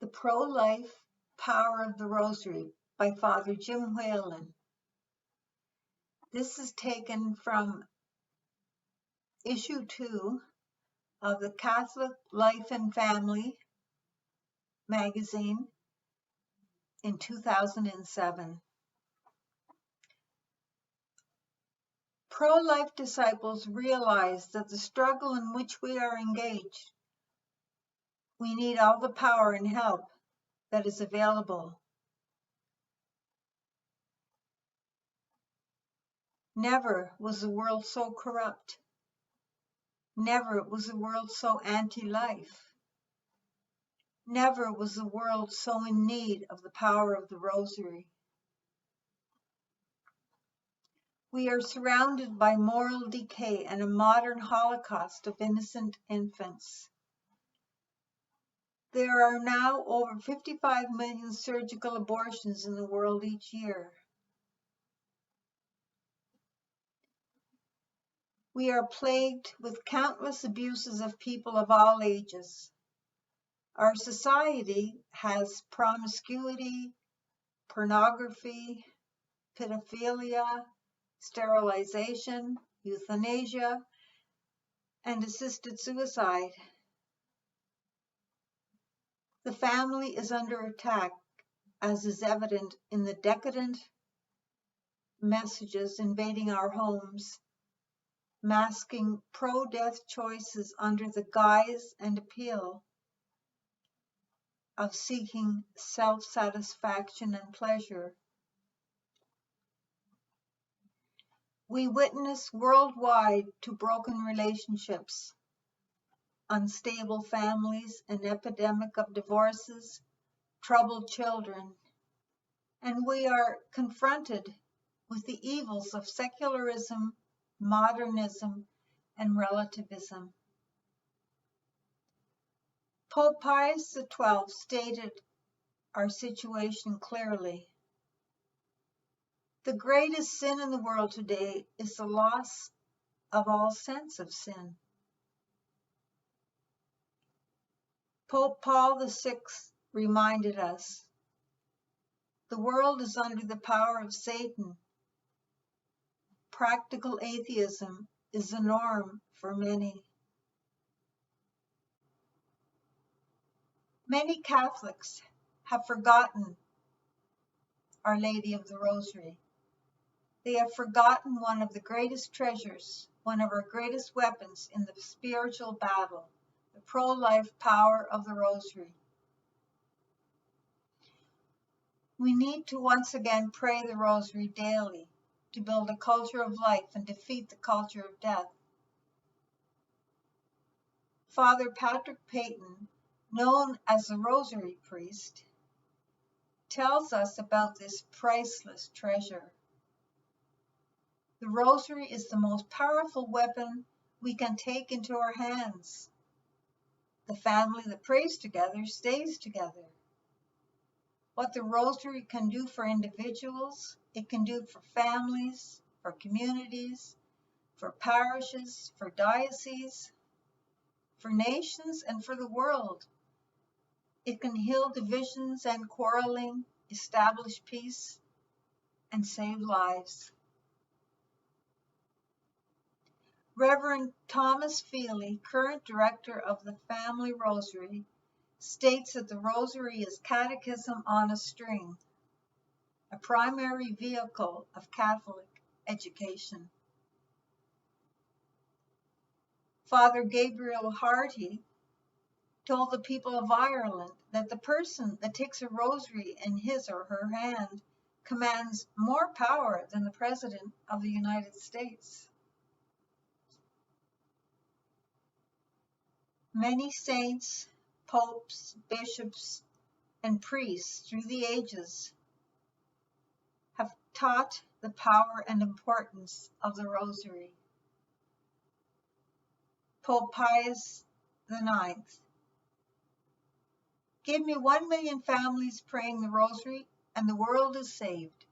The Pro-Life Power of the Rosary by Father Jim Whalen. This is taken from issue 2 of the Catholic Life and Family magazine in 2007. Pro-life disciples realize that the struggle in which we are engaged, we need all the power and help that is available. Never was the world so corrupt. Never was the world so anti-life. Never was the world so in need of the power of the Rosary. We are surrounded by moral decay and a modern holocaust of innocent infants. There are now over 55 million surgical abortions in the world each year. We are plagued with countless abuses of people of all ages. Our society has promiscuity, pornography, pedophilia, sterilization, euthanasia, and assisted suicide. The family is under attack, as is evident in the decadent messages invading our homes, masking pro-death choices under the guise and appeal of seeking self-satisfaction and pleasure. We witness worldwide to broken relationships, unstable families, an epidemic of divorces, troubled children, and we are confronted with the evils of secularism, modernism, and relativism. Pope Pius XII stated our situation clearly. The greatest sin in the world today is the loss of all sense of sin. Pope Paul VI reminded us, the world is under the power of Satan. Practical atheism is the norm for many. Many Catholics have forgotten Our Lady of the Rosary. They have forgotten one of the greatest treasures, one of our greatest weapons in the spiritual battle, the pro-life power of the Rosary. We need to once again pray the Rosary daily to build a culture of life and defeat the culture of death. Father Patrick Peyton, known as the Rosary Priest, tells us about this priceless treasure. The Rosary is the most powerful weapon we can take into our hands. The family that prays together stays together. What the Rosary can do for individuals, it can do for families, for communities, for parishes, for dioceses, for nations, and for the world. It can heal divisions and quarreling, establish peace, and save lives. Reverend Thomas Feely, current director of the Family Rosary, states that the Rosary is catechism on a string, a primary vehicle of Catholic education. Father Gabriel Harty told the people of Ireland that the person that takes a rosary in his or her hand commands more power than the President of the United States. Many saints, popes, bishops, and priests through the ages have taught the power and importance of the Rosary. Pope Pius IX. Give me 1 million families praying the Rosary and the world is saved.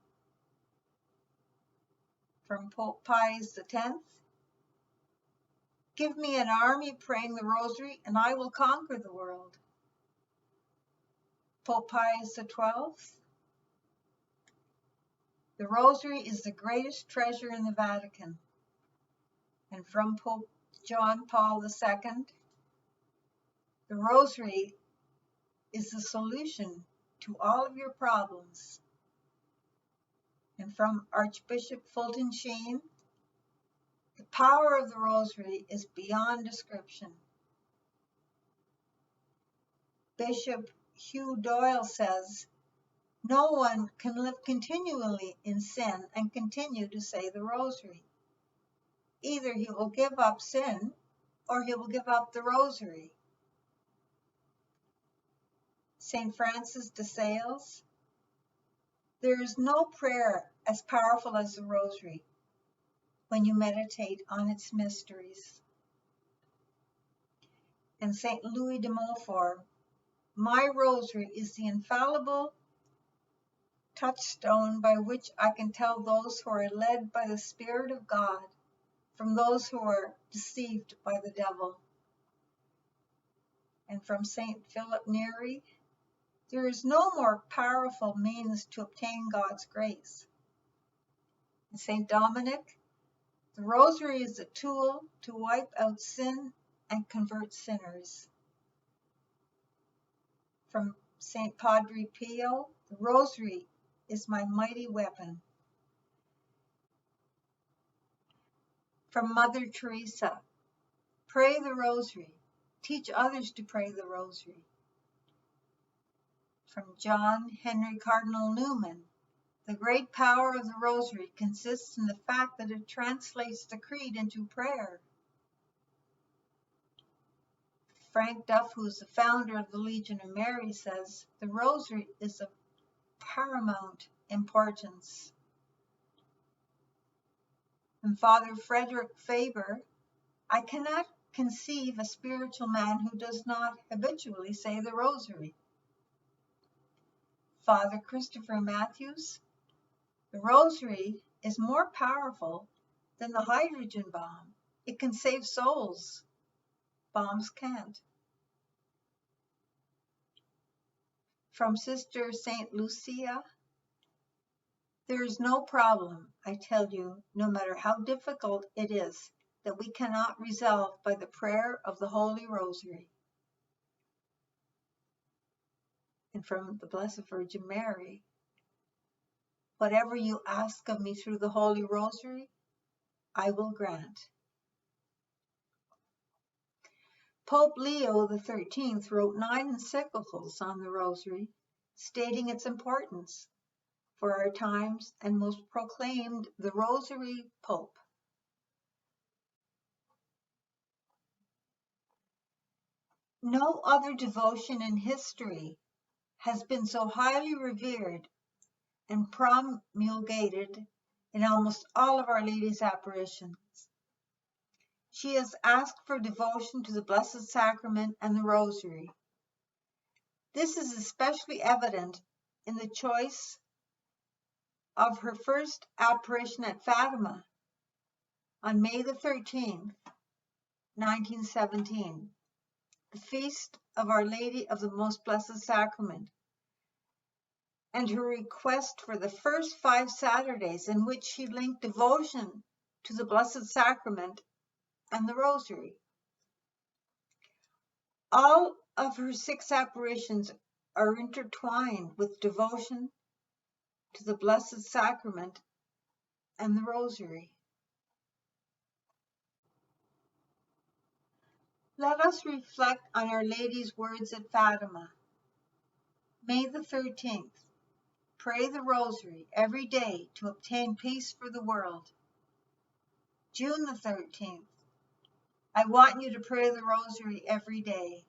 From Pope Pius X. Give me an army praying the Rosary and I will conquer the world. Pope Pius XII. The Rosary is the greatest treasure in the Vatican. And from Pope John Paul II, the Rosary is the solution to all of your problems. And from Archbishop Fulton Sheen, the power of the Rosary is beyond description. Bishop Hugh Doyle says, no one can live continually in sin and continue to say the Rosary. Either he will give up sin or he will give up the Rosary. St. Francis de Sales, there is no prayer as powerful as the Rosary when you meditate on its mysteries. And St. Louis de Montfort, my Rosary is the infallible touchstone by which I can tell those who are led by the Spirit of God from those who are deceived by the devil. And from St. Philip Neri, there is no more powerful means to obtain God's grace. And St. Dominic, the Rosary is a tool to wipe out sin and convert sinners. From St. Padre Pio, the Rosary is my mighty weapon. From Mother Teresa, pray the Rosary. Teach others to pray the Rosary. From John Henry Cardinal Newman, the great power of the Rosary consists in the fact that it translates the Creed into prayer. Frank Duff, who is the founder of the Legion of Mary, says, the Rosary is of paramount importance. And Father Frederick Faber, I cannot conceive a spiritual man who does not habitually say the Rosary. Father Christopher Matthews, the Rosary is more powerful than the hydrogen bomb. It can save souls. Bombs can't. From Sister St. Lucia, there is no problem, I tell you, no matter how difficult it is, that we cannot resolve by the prayer of the Holy Rosary. And from the Blessed Virgin Mary, whatever you ask of me through the Holy Rosary, I will grant. Pope Leo XIII wrote 9 encyclicals on the Rosary, stating its importance for our times, and most proclaimed the Rosary Pope. No other devotion in history has been so highly revered and promulgated in almost all of Our Lady's apparitions. She has asked for devotion to the Blessed Sacrament and the Rosary. This is especially evident in the choice of her first apparition at Fatima on May the 13th, 1917, the feast of Our Lady of the Most Blessed Sacrament, and her request for the first 5 Saturdays in which she linked devotion to the Blessed Sacrament and the Rosary. All of her 6 apparitions are intertwined with devotion to the Blessed Sacrament and the Rosary. Let us reflect on Our Lady's words at Fatima. May the 13th, pray the Rosary every day to obtain peace for the world. June the 13th, I want you to pray the Rosary every day.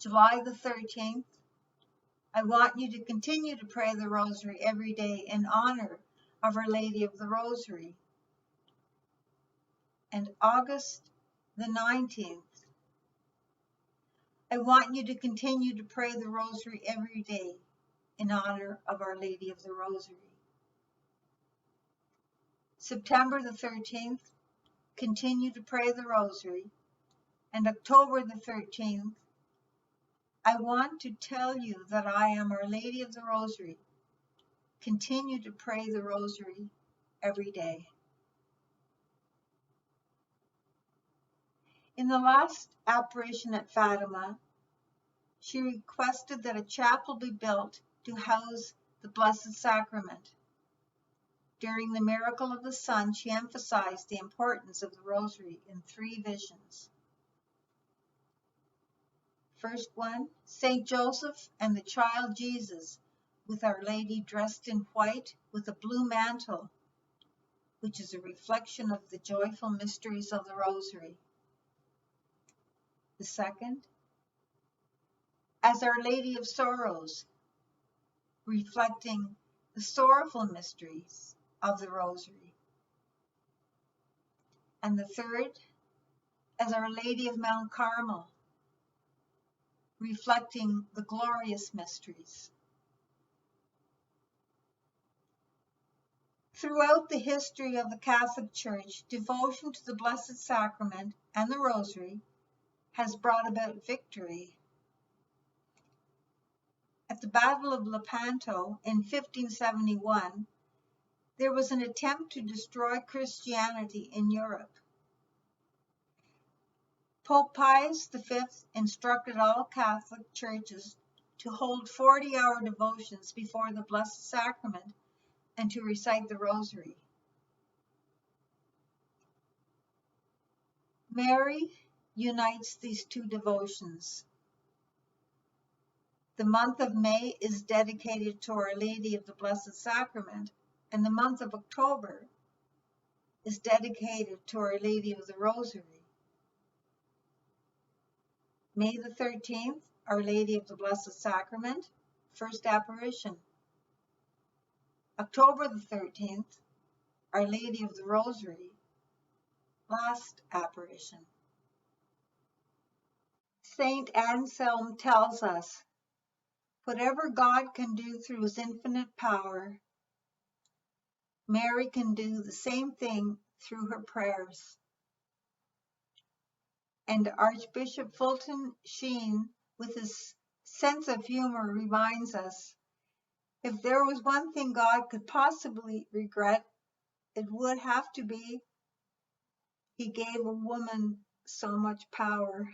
July the 13th, I want you to continue to pray the Rosary every day in honor of Our Lady of the Rosary. And August the 19th, I want you to continue to pray the Rosary every day in honor of Our Lady of the Rosary. September the 13th, continue to pray the Rosary. And October the 13th, I want to tell you that I am Our Lady of the Rosary. Continue to pray the Rosary every day. In the last apparition at Fatima, she requested that a chapel be built to house the Blessed Sacrament. During the miracle of the sun, she emphasized the importance of the Rosary in 3 visions. First one, Saint Joseph and the child Jesus, with Our Lady dressed in white with a blue mantle, which is a reflection of the joyful mysteries of the Rosary. The second, as Our Lady of Sorrows, reflecting the sorrowful mysteries of the Rosary. And the third, as Our Lady of Mount Carmel, reflecting the glorious mysteries. Throughout the history of the Catholic Church, devotion to the Blessed Sacrament and the Rosary has brought about victory. At the Battle of Lepanto in 1571, there was an attempt to destroy Christianity in Europe. Pope Pius V instructed all Catholic churches to hold 40-hour devotions before the Blessed Sacrament and to recite the Rosary. Mary unites these 2 devotions. The month of May is dedicated to Our Lady of the Blessed Sacrament, and the month of October is dedicated to Our Lady of the Rosary. May the 13th, Our Lady of the Blessed Sacrament, first apparition. October the 13th, Our Lady of the Rosary, last apparition. Saint Anselm tells us, whatever God can do through his infinite power, Mary can do the same thing through her prayers. And Archbishop Fulton Sheen, with his sense of humor, reminds us, if there was one thing God could possibly regret, it would have to be he gave a woman so much power.